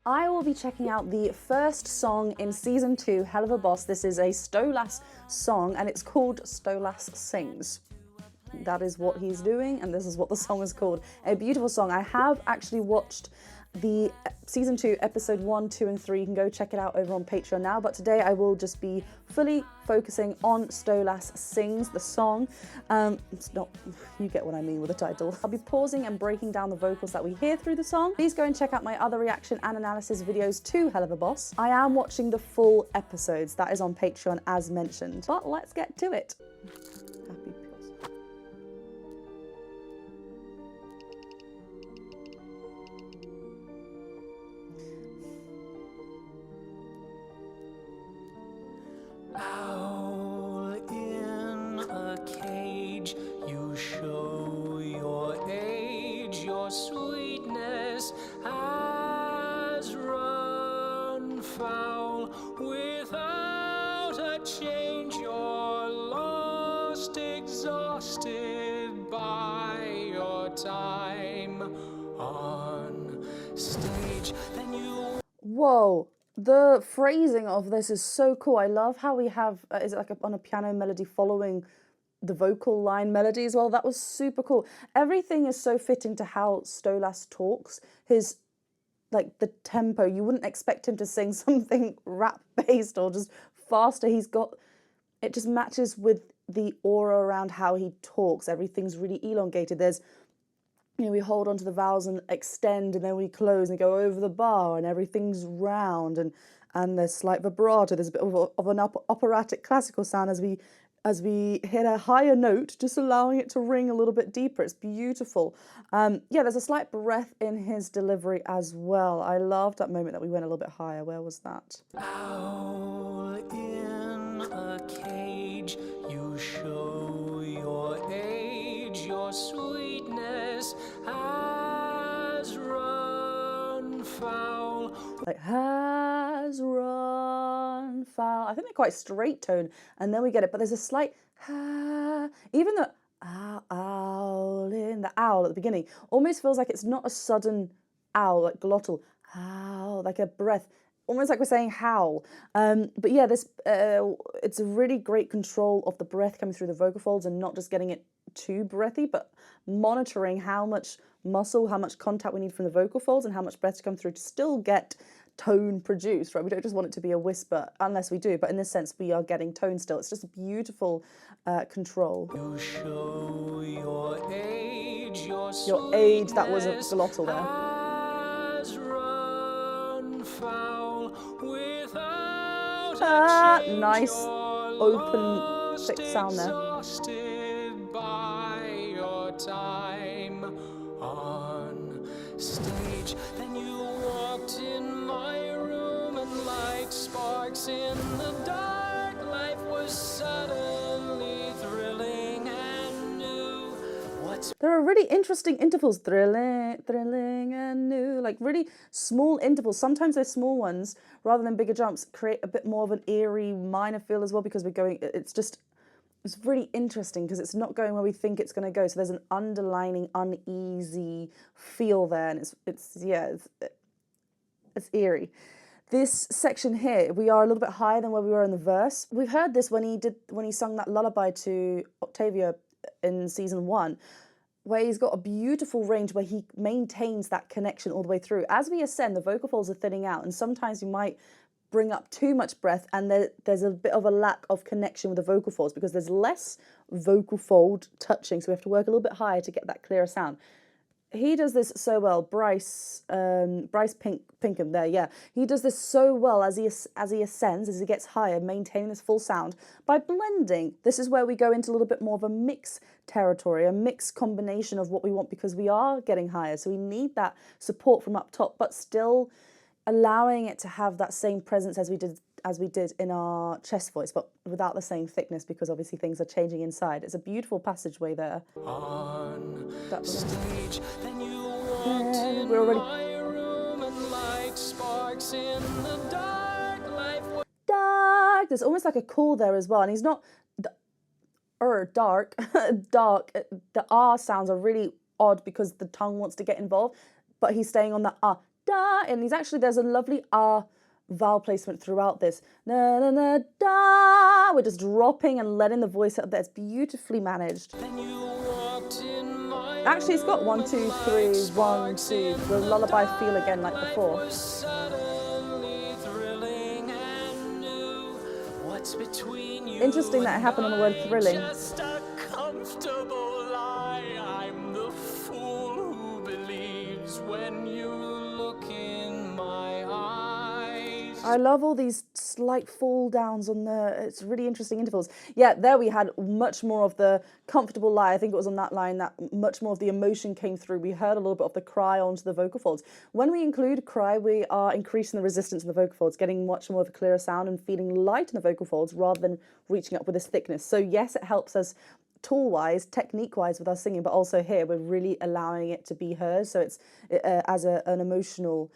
I will be checking out the first song in Season 2, Helluva Boss. This is a Stolas song, and it's called Stolas Sings. That is what he's doing, and this is what the song is called. A beautiful song. I have actually watched the Season 2, Episode 1, 2, and 3. You can go check it out over on Patreon now, but today I will just be fully focusing on Stolas Sings, the song. It's not, you get what I mean with the title. I'll be pausing and breaking down the vocals that we hear through the song. Please go and check out my other reaction and analysis videos to Helluva Boss. I am watching the full episodes. That is on Patreon as mentioned. But let's get to it. Happy pause. Owl in a cage, you show your age, your sweetness has run foul. Without a change, you're lost, exhausted by your time on stage. Then you... Whoa. The phrasing of this is so cool. I love how we have, is it like on a piano melody following the vocal line melody as well? That was super cool. Everything is so fitting to how Stolas talks. His, like the tempo, you wouldn't expect him to sing something rap-based or just faster. He's got, it just matches with the aura around how he talks. Everything's really elongated. There's, you know, we hold onto the vowels and extend, and then we close and go over the bar, and everything's round, and there's slight vibrato. There's a bit of an operatic classical sound as we hit a higher note, just allowing it to ring a little bit deeper. It's beautiful. Yeah, there's a slight breath in his delivery as well. I loved that moment that we went a little bit higher. Where was that? Owl in a cage, you show your age, your sweetness has run foul. Like, has run foul. I think they're quite straight tone, and then we get it, but there's a slight even the owl in the owl at the beginning almost feels like it's not a sudden owl, like glottal, owl, like a breath, almost like we're saying howl. But yeah, this it's a really great control of the breath coming through the vocal folds and not just getting it too breathy, but monitoring how much muscle, how much contact we need from the vocal folds and how much breath to come through to still get tone produced, right? We don't just want it to be a whisper, unless we do, but in this sense we are getting tone still. It's just a beautiful control. You show your age, your age, that was a glottal there. has run foul. Without Nice open thick sound there. Exhausted by your time on stage. Then you walked in my room, and like sparks in the dark, life was suddenly thrilling and new. There are really interesting intervals, thrilling and new, like really small intervals. Sometimes those small ones, rather than bigger jumps, create a bit more of an eerie minor feel as well, because we're going, it's really interesting because it's not going where we think it's going to go. So there's an underlining uneasy feel there, and it's eerie. This section here, we are a little bit higher than where we were in the verse. We've heard this when he sung that lullaby to Octavia in Season 1, where he's got a beautiful range where he maintains that connection all the way through. As we ascend, the vocal folds are thinning out, and sometimes you might bring up too much breath, and there's a bit of a lack of connection with the vocal folds because there's less vocal fold touching, so we have to work a little bit higher to get that clearer sound. He does this so well. Bryce Pinkham there, yeah. He does this so well as he ascends, as he gets higher, maintaining this full sound by blending. This is where we go into a little bit more of a mix territory, a mixed combination of what we want, because we are getting higher. So we need that support from up top, but still allowing it to have that same presence as we did in our chest voice, but without the same thickness, because obviously things are changing inside. It's a beautiful passageway there. On That stage, then you walked in we're already my room, and like sparks in the dark, life was dark. There's almost like a call there as well, and he's not dark. Dark. The R sounds are really odd because the tongue wants to get involved, but he's staying on the da, and there's a lovely R vowel placement throughout this. Na na na da. We're just dropping and letting the voice out there. It's beautifully managed. Actually, it's got 1, 2, 3, 1, 2. The lullaby feel again like before. Interesting that it happened on the word thrilling. Just a comfortable lie. I'm the fool who believes when you look in my eyes. I love all these slight fall downs on it's really interesting intervals. Yeah, there we had much more of the comfortable lie. I think it was on that line that much more of the emotion came through. We heard a little bit of the cry onto the vocal folds. When we include cry, we are increasing the resistance in the vocal folds, getting much more of a clearer sound and feeling light in the vocal folds rather than reaching up with this thickness. So yes, it helps us tool-wise, technique-wise with our singing, but also here we're really allowing it to be heard. So it's as an emotional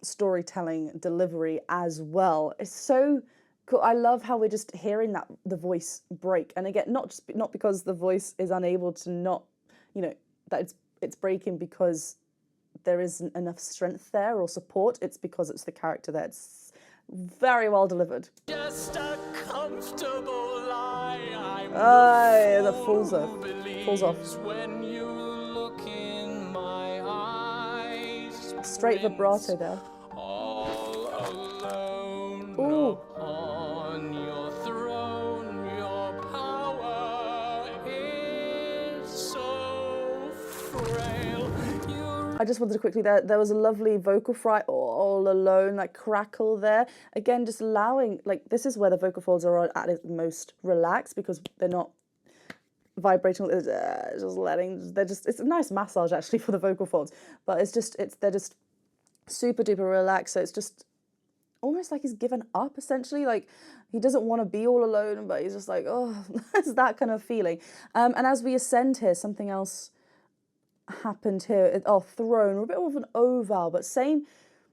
storytelling delivery as well. It's so cool. I love how we're just hearing that the voice break, and again, not because the voice is unable to not, that it's breaking because there isn't enough strength there or support. It's because it's the character there. It's very well delivered. Just a comfortable lie. The falls off. When you look in my eyes. Straight vibrato there. All alone. Ooh. On your throne, your power is so frail. I just wanted to quickly, there was a lovely vocal fry, all alone, like crackle there. Again, just allowing, like, this is where the vocal folds are at its most relaxed because they're not vibrating, it's a nice massage actually for the vocal folds, but they're just super duper relaxed. So it's just almost like he's given up essentially, like he doesn't want to be all alone, but he's just like, oh, it's that kind of feeling. And as we ascend here, something else happened here. Throne, we're a bit of an O vowel, but same,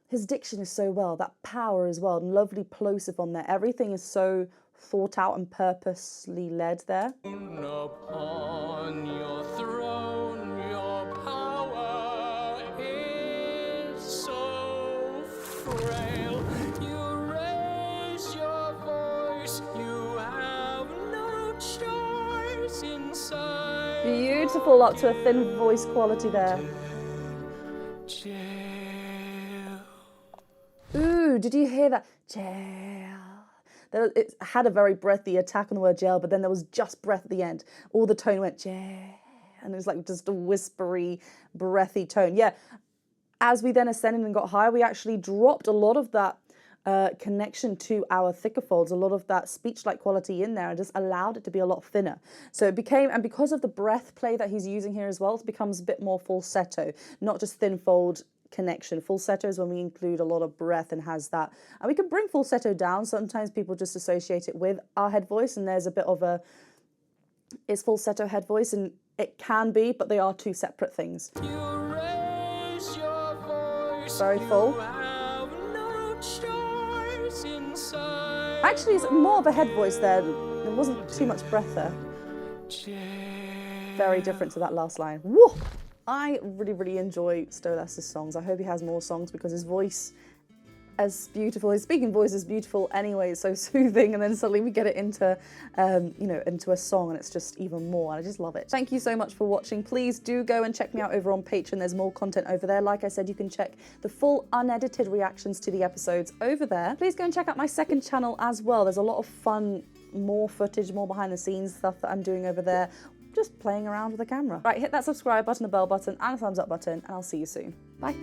his diction is so well, that power as well, and lovely plosive on there. Everything is so thought out and purposely led there. Upon your throne, your power is so frail. You raise your voice, you have no choice inside. Beautiful up to a thin voice quality there. Ooh, did you hear that? Jail. It had a very breathy attack on the word jail, but then there was just breath at the end. All the tone went jail, and it was like just a whispery, breathy tone. Yeah, as we then ascended and got higher, we actually dropped a lot of that connection to our thicker folds, a lot of that speech-like quality in there, and just allowed it to be a lot thinner. So it became, and because of the breath play that he's using here as well, it becomes a bit more falsetto, not just thin fold connection. Falsetto is when we include a lot of breath and has that, and we can bring falsetto down. Sometimes people just associate it with our head voice, and there's a bit of it's falsetto head voice, and it can be, but they are two separate things. You raise your voice, very full. You have no choice inside. Actually, it's more of a head voice there. There wasn't too much breath there. Very different to that last line. Woo! I really, really enjoy Stolas' songs. I hope he has more songs because his voice is beautiful. His speaking voice is beautiful anyway. It's so soothing, and then suddenly we get it into, into a song, and it's just even more. And I just love it. Thank you so much for watching. Please do go and check me out over on Patreon. There's more content over there. Like I said, you can check the full unedited reactions to the episodes over there. Please go and check out my second channel as well. There's a lot of fun, more footage, more behind the scenes stuff that I'm doing over there. Just playing around with the camera. Right, hit that subscribe button, the bell button, and a thumbs up button, and I'll see you soon. Bye.